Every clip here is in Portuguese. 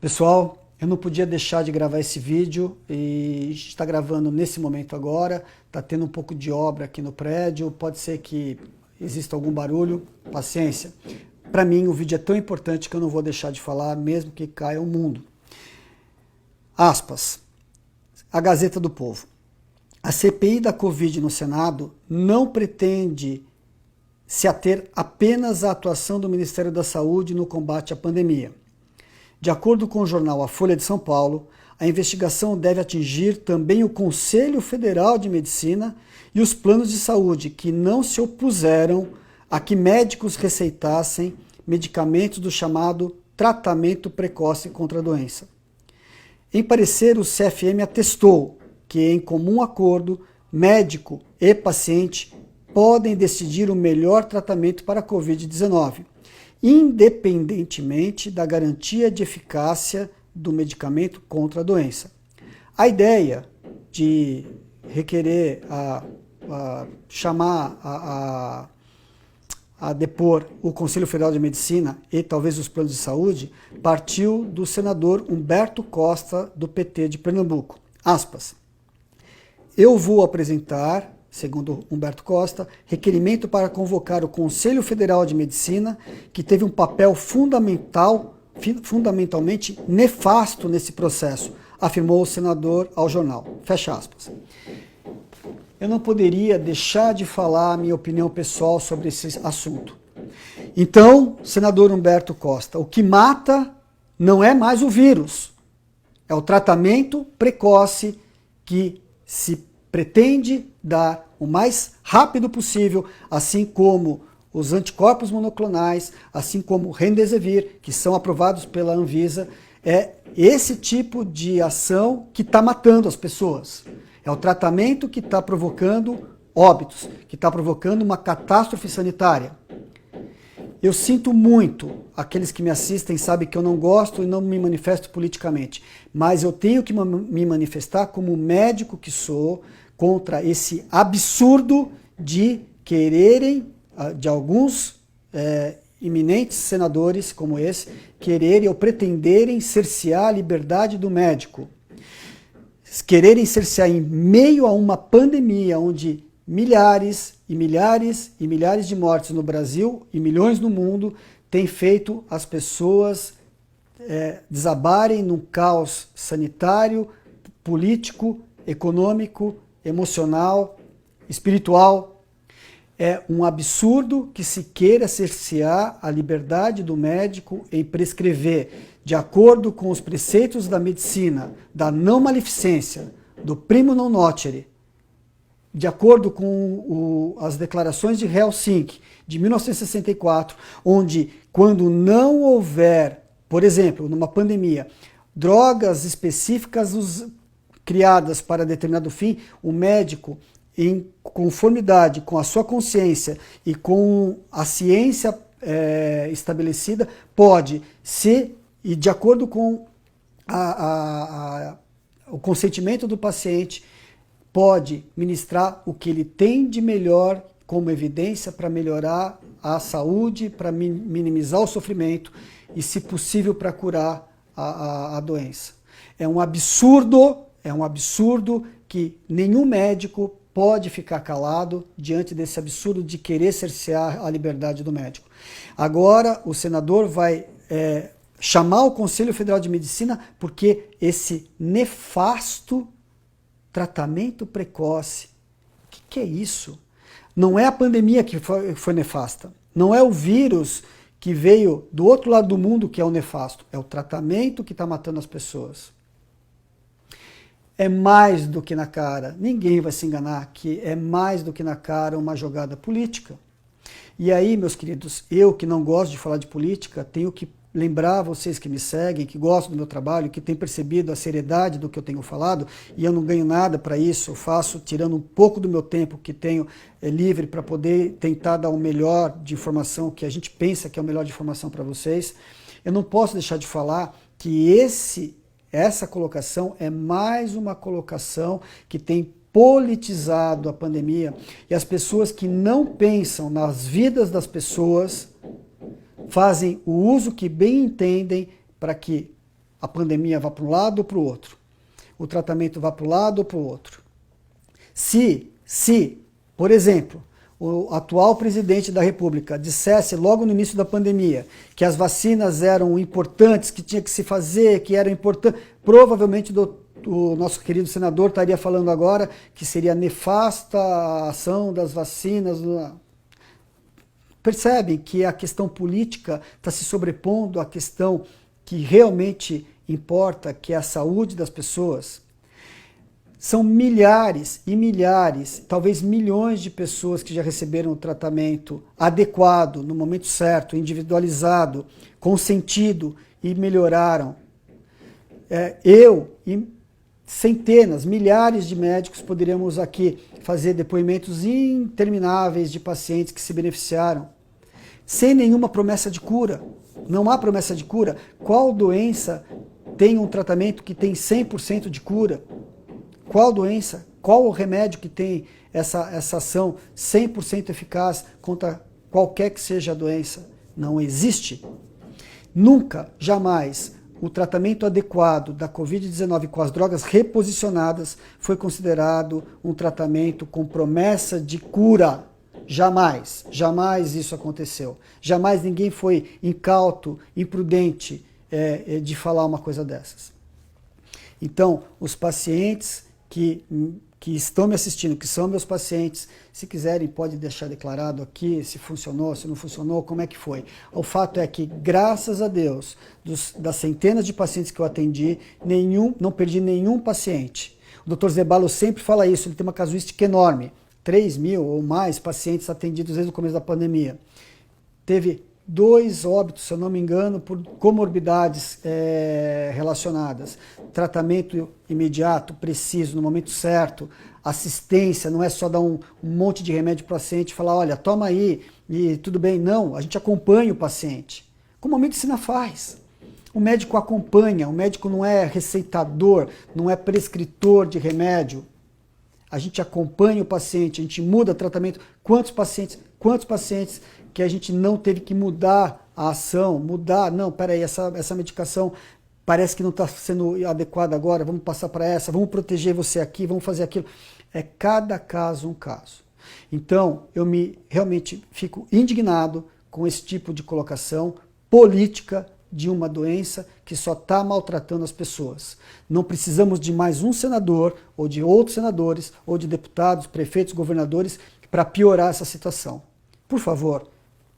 Pessoal, eu não podia deixar de gravar esse vídeo e a gente está gravando nesse momento agora, está tendo um pouco de obra aqui no prédio, pode ser que exista algum barulho, paciência. Para mim o vídeo é tão importante que eu não vou deixar de falar, mesmo que caia o mundo. Aspas, a Gazeta do Povo. A CPI da Covid no Senado não pretende se ater apenas à atuação do Ministério da Saúde no combate à pandemia. De acordo com o jornal A Folha de São Paulo, a investigação deve atingir também o Conselho Federal de Medicina e os planos de saúde que não se opuseram a que médicos receitassem medicamentos do chamado tratamento precoce contra a doença. Em parecer, o CFM atestou que, em comum acordo, médico e paciente podem decidir o melhor tratamento para a Covid-19, independentemente da garantia de eficácia do medicamento contra a doença. A ideia de requerer chamar a depor o Conselho Federal de Medicina e talvez os planos de saúde partiu do senador Humberto Costa, do PT de Pernambuco. Aspas. Eu vou apresentar, segundo Humberto Costa, requerimento para convocar o Conselho Federal de Medicina, que teve um papel fundamentalmente nefasto nesse processo, afirmou o senador ao jornal. Fecha aspas. Eu não poderia deixar de falar a minha opinião pessoal sobre esse assunto. Então, senador Humberto Costa, o que mata não é mais o vírus, é o tratamento precoce que se pretende dar o mais rápido possível, assim como os anticorpos monoclonais, assim como o Remdesivir, que são aprovados pela Anvisa. É esse tipo de ação que está matando as pessoas. É o tratamento que está provocando óbitos, que está provocando uma catástrofe sanitária. Eu sinto muito, aqueles que me assistem sabem que eu não gosto e não me manifesto politicamente, mas eu tenho que me manifestar como médico que sou contra esse absurdo de quererem, de alguns eminentes senadores como esse, quererem ou pretenderem cercear a liberdade do médico. Quererem cercear em meio a uma pandemia onde milhares e milhares e milhares de mortes no Brasil e milhões no mundo tem feito as pessoas desabarem num caos sanitário, político, econômico, emocional, espiritual. É um absurdo que se queira cercear a liberdade do médico em prescrever, de acordo com os preceitos da medicina, da não maleficência, do primo non nocere, de acordo com as declarações de Helsinki, de 1964, onde quando não houver, por exemplo, numa pandemia, drogas específicas criadas para determinado fim, o médico, em conformidade com a sua consciência e com a ciência estabelecida, pode ser, e de acordo com o consentimento do paciente, pode ministrar o que ele tem de melhor como evidência para melhorar a saúde, para minimizar o sofrimento e, se possível, para curar a doença. É um absurdo que nenhum médico pode ficar calado diante desse absurdo de querer cercear a liberdade do médico. Agora, o senador vai chamar o Conselho Federal de Medicina porque esse nefasto tratamento precoce, o que é isso? Não é a pandemia que foi nefasta, não é o vírus que veio do outro lado do mundo que é o nefasto, é o tratamento que está matando as pessoas. É mais do que na cara, ninguém vai se enganar que é mais do que na cara uma jogada política. E aí, meus queridos, eu que não gosto de falar de política, tenho que lembrar vocês que me seguem, que gostam do meu trabalho, que têm percebido a seriedade do que eu tenho falado, e eu não ganho nada para isso, eu faço tirando um pouco do meu tempo que tenho livre para poder tentar dar o melhor de informação, que a gente pensa que é o melhor de informação para vocês. Eu não posso deixar de falar que essa colocação é mais uma colocação que tem politizado a pandemia, e as pessoas que não pensam nas vidas das pessoas fazem o uso que bem entendem para que a pandemia vá para um lado ou para o outro, o tratamento vá para um lado ou para o outro. Se, por exemplo, o atual presidente da República dissesse logo no início da pandemia que as vacinas eram importantes, que tinha que se fazer, que eram importantes, provavelmente o nosso querido senador estaria falando agora que seria nefasta a ação das vacinas. Percebem que a questão política está se sobrepondo à questão que realmente importa, que é a saúde das pessoas? São milhares e milhares, talvez milhões de pessoas que já receberam o tratamento adequado, no momento certo, individualizado, consentido e melhoraram. Eu e centenas, milhares de médicos poderíamos aqui fazer depoimentos intermináveis de pacientes que se beneficiaram, sem nenhuma promessa de cura. Não há promessa de cura. Qual doença tem um tratamento que tem 100% de cura? Qual doença, qual o remédio que tem essa ação 100% eficaz contra qualquer que seja a doença? Não existe. Nunca, jamais, o tratamento adequado da Covid-19 com as drogas reposicionadas foi considerado um tratamento com promessa de cura. Jamais, jamais isso aconteceu. Jamais ninguém foi incauto, imprudente de falar uma coisa dessas. Então, os pacientes que estão me assistindo, que são meus pacientes, se quiserem pode deixar declarado aqui se funcionou, se não funcionou, como é que foi. O fato é que, graças a Deus, das centenas de pacientes que eu atendi, não perdi nenhum paciente. O Dr. Zebalo sempre fala isso, ele tem uma casuística enorme, 3.000 ou mais pacientes atendidos desde o começo da pandemia. Teve 2 óbitos, se eu não me engano, por comorbidades relacionadas. Tratamento imediato, preciso, no momento certo. Assistência, não é só dar um monte de remédio para o paciente e falar, olha, toma aí e tudo bem. Não, a gente acompanha o paciente, como a medicina faz. O médico acompanha, o médico não é receitador, não é prescritor de remédio. A gente acompanha o paciente, a gente muda tratamento. Quantos pacientes que a gente não teve que mudar a ação, não, peraí, essa medicação parece que não está sendo adequada agora, vamos passar para essa, vamos proteger você aqui, vamos fazer aquilo. É cada caso um caso. Então, eu realmente fico indignado com esse tipo de colocação política de uma doença que só está maltratando as pessoas. Não precisamos de mais um senador, ou de outros senadores, ou de deputados, prefeitos, governadores, para piorar essa situação. Por favor,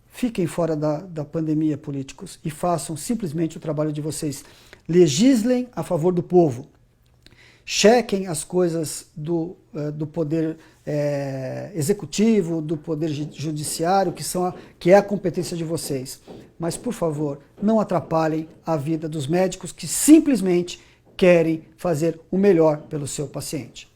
fiquem fora da pandemia, políticos, e façam simplesmente o trabalho de vocês. Legislem a favor do povo. Chequem as coisas do poder executivo, do poder judiciário, que é a competência de vocês. Mas, por favor, não atrapalhem a vida dos médicos que simplesmente querem fazer o melhor pelo seu paciente.